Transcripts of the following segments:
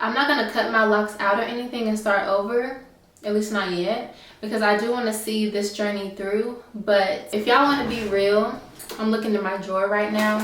I'm not gonna cut my locks out or anything and start over, at least not yet, because I do want to see this journey through. But if y'all want to be real, I'm looking in my drawer right now.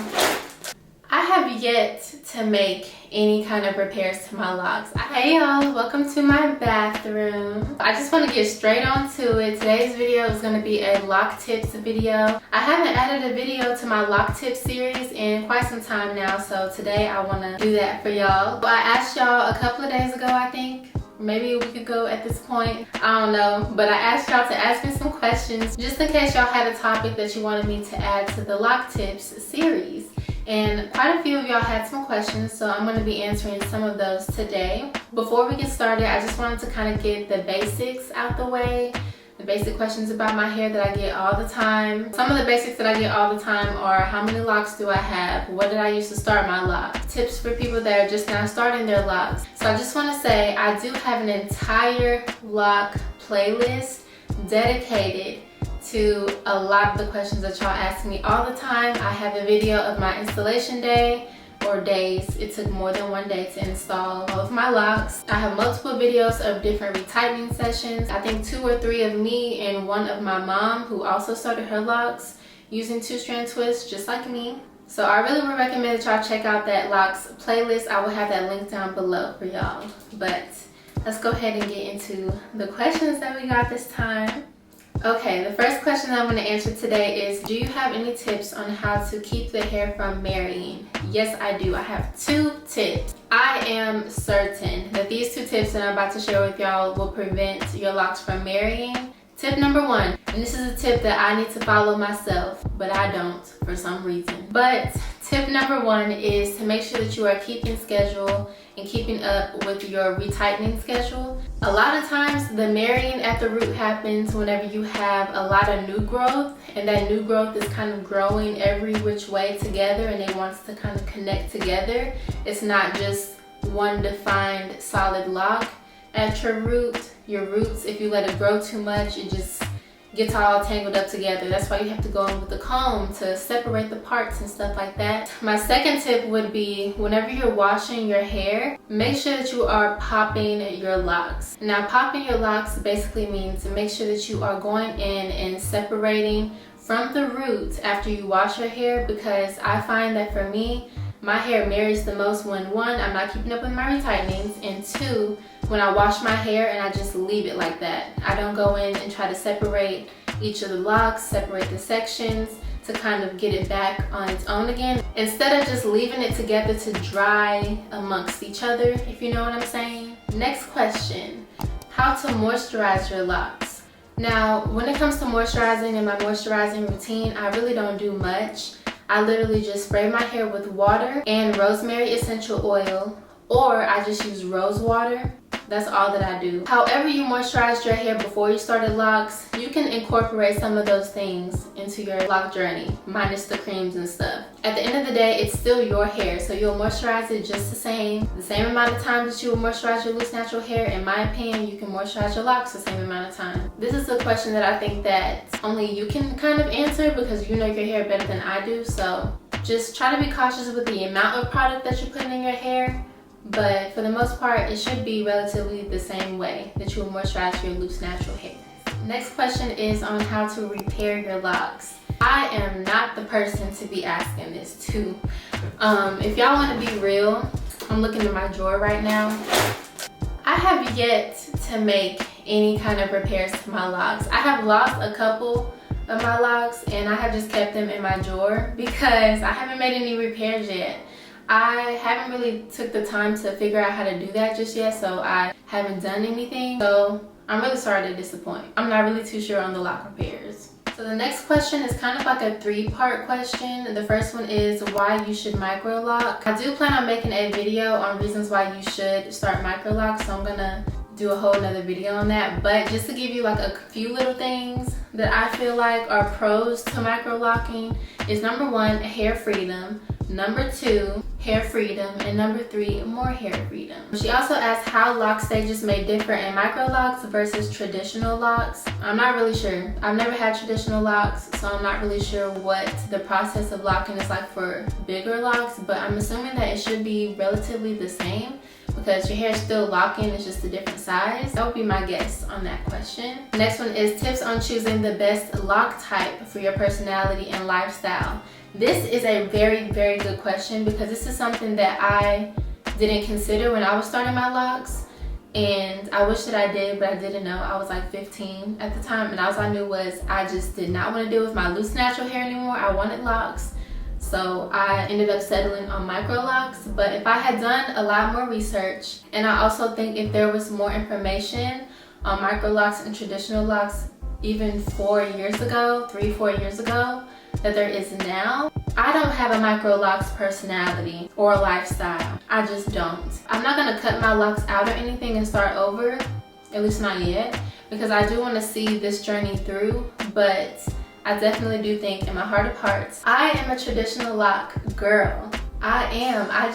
I have yet to make any kind of repairs to my locks. Hey y'all, welcome to my bathroom. I just want to get straight on to it. Today's video is going to be a lock tips video. I haven't added a video to my lock tips series in quite some time now, so today I want to do that for y'all. I asked y'all a couple of days ago, I think, maybe a week ago at this point, I don't know, but I asked y'all to ask me some questions just in case y'all had a topic that you wanted me to add to the lock tips series. And quite a few of y'all had some questions, so I'm going to be answering some of those today. Before we get started, I just wanted to kind of get the basics out the way. The basic questions about my hair that I get all the time. Some of the basics that I get all the time are: how many locks do I have? What did I use to start my locks? Tips for people that are just now starting their locks. So I just want to say I do have an entire lock playlist dedicated to a lot of the questions that y'all ask me all the time. I have a video of my installation day, or days. It took more than one day to install all of my locks. I have multiple videos of different retightening sessions. I think 2 or 3 of me and one of my mom, who also started her locks using 2-strand twists just like me. So I really would recommend that y'all check out that locks playlist. I will have that link down below for y'all. But let's go ahead and get into the questions that we got this time. Okay, the first question that I'm going to answer today is, do you have any tips on how to keep the hair from marrying? Yes, I do. I have 2 tips. I am certain that these 2 tips that I'm about to share with y'all will prevent your locks from marrying. Tip number 1, and this is a tip that I need to follow myself, but I don't for some reason. But tip number 1 is to make sure that you are keeping schedule and keeping up with your retightening schedule. A lot of times the marrying at the root happens whenever you have a lot of new growth, and that new growth is kind of growing every which way together, and it wants to kind of connect together. It's not just one defined solid lock at your root. Your roots, if you let it grow too much, it just gets all tangled up together. That's why you have to go in with the comb to separate the parts and stuff like that. My second tip would be, whenever you're washing your hair, make sure that you are popping your locks. Now, popping your locks basically means to make sure that you are going in and separating from the roots after you wash your hair, because I find that for me, my hair marries the most when 1, I'm not keeping up with my retightenings, and 2, when I wash my hair and I just leave it like that. I don't go in and try to separate each of the locks, separate the sections to kind of get it back on its own again, instead of just leaving it together to dry amongst each other, if you know what I'm saying. Next question, how to moisturize your locks. Now, when it comes to moisturizing and my moisturizing routine, I really don't do much. I literally just spray my hair with water and rosemary essential oil, or I just use rose water. That's all that I do. However you moisturized your hair before you started locks, you can incorporate some of those things into your lock journey, minus the creams and stuff. At the end of the day, it's still your hair, so you'll moisturize it just the same amount of time that you will moisturize your loose natural hair. In my opinion, you can moisturize your locks the same amount of time. This is a question that I think that only you can kind of answer, because you know your hair better than I do. So just try to be cautious with the amount of product that you're putting in your hair. But for the most part, it should be relatively the same way that you will moisturize your loose natural hair. Next question is on how to repair your locks. I am not the person to be asking this to. If y'all want to be real, I'm looking in my drawer right now. I have yet to make any kind of repairs to my locks. I have lost a couple of my locks, and I have just kept them in my drawer because I haven't made any repairs yet. I haven't really took the time to figure out how to do that just yet, so I haven't done anything. So I'm really sorry to disappoint. I'm not really too sure on the lock repairs. So the next question is kind of like a 3-part question. The first one is why you should micro lock. I do plan on making a video on reasons why you should start micro lock, so I'm gonna do a whole nother video on that. But just to give you like a few little things that I feel like are pros to micro locking is, number 1, hair freedom. Number 2, hair freedom. And number 3, more hair freedom. She also asked how lock stages may differ in micro locks versus traditional locks. I'm not really sure. I've never had traditional locks, so I'm not really sure what the process of locking is like for bigger locks, but I'm assuming that it should be relatively the same. because your hair is still locking, it's just a different size. That would be my guess on that question. Next one is tips on choosing the best lock type for your personality and lifestyle. This is a very, very good question because this is something that I didn't consider when I was starting my locks, and I wish that I did, but I didn't know. I was like 15 at the time, and all I knew was I just did not want to deal with my loose natural hair anymore. I wanted locks, so I ended up settling on Microlocs. But if I had done a lot more research, and I also think if there was more information on Microlocs and traditional locks even 4 years ago, 3-4 years ago, that there is now, I don't have a Microlocs personality or lifestyle. I just don't. I'm not gonna cut my locks out or anything and start over, at least not yet, because I do want to see this journey through. But I definitely do think in my heart of hearts, I am a traditional lock girl. I am. I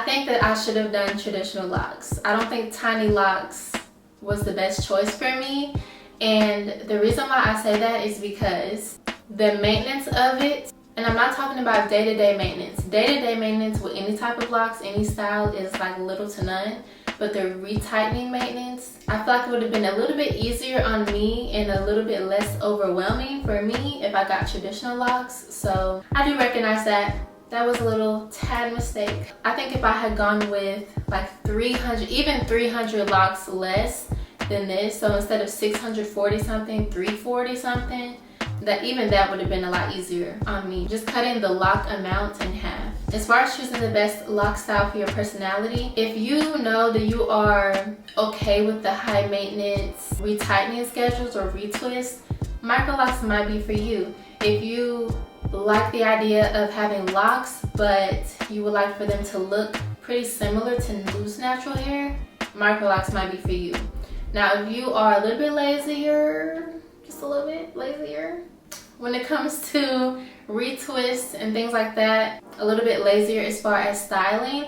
think that I should have done traditional locks. I don't think tiny locks was the best choice for me. And the reason why I say that is because the maintenance of it, and I'm not talking about day-to-day maintenance. Day-to-day maintenance with any type of locks, any style, is like little to none. But the retightening maintenance, I feel like it would have been a little bit easier on me and a little bit less overwhelming for me if I got traditional locks. So I do recognize that. That was a little tad mistake. I think if I had gone with like 300, even 300 locks less than this, so instead of 640 something, 340 something, that would have been a lot easier on me. Just cutting the lock amount in half. As far as choosing the best lock style for your personality, if you know that you are okay with the high maintenance retightening schedules or retwists, Microlocs might be for you. If you like the idea of having locks, but you would like for them to look pretty similar to loose natural hair, Microlocs might be for you. Now, if you are a little bit lazier, just a little bit lazier when it comes to retwists and things like that, a little bit lazier as far as styling,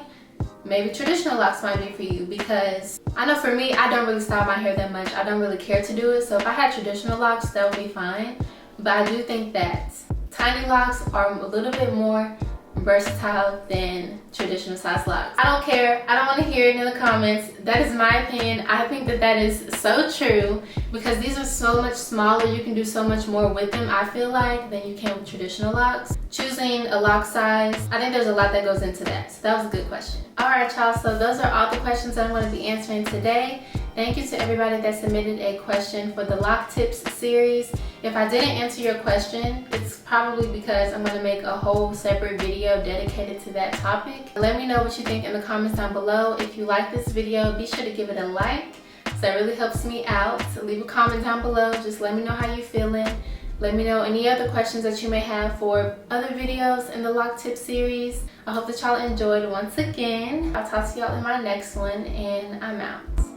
maybe traditional locks might be for you. Because I know for me, I don't really style my hair that much. I don't really care to do it. So if I had traditional locks, that would be fine. But I do think that tiny locks are a little bit more versatile than traditional size locks. I don't care. I don't want to hear it in the comments. That is my opinion. I think that that is so true because these are so much smaller. You can do so much more with them, I feel like, than you can with traditional locks. Choosing a lock size, I think there's a lot that goes into that. So that was a good question. Alright y'all, so those are all the questions that I'm going to be answering today. Thank you to everybody that submitted a question for the lock tips series. If I didn't answer your question, it's probably because I'm going to make a whole separate video dedicated to that topic. Let me know what you think in the comments down below. If you like this video, be sure to give it a like. So that really helps me out. So leave a comment down below. Just let me know how you're feeling. Let me know any other questions that you may have for other videos in the lock tip series. I hope that y'all enjoyed once again. I'll talk to y'all in my next one, and I'm out.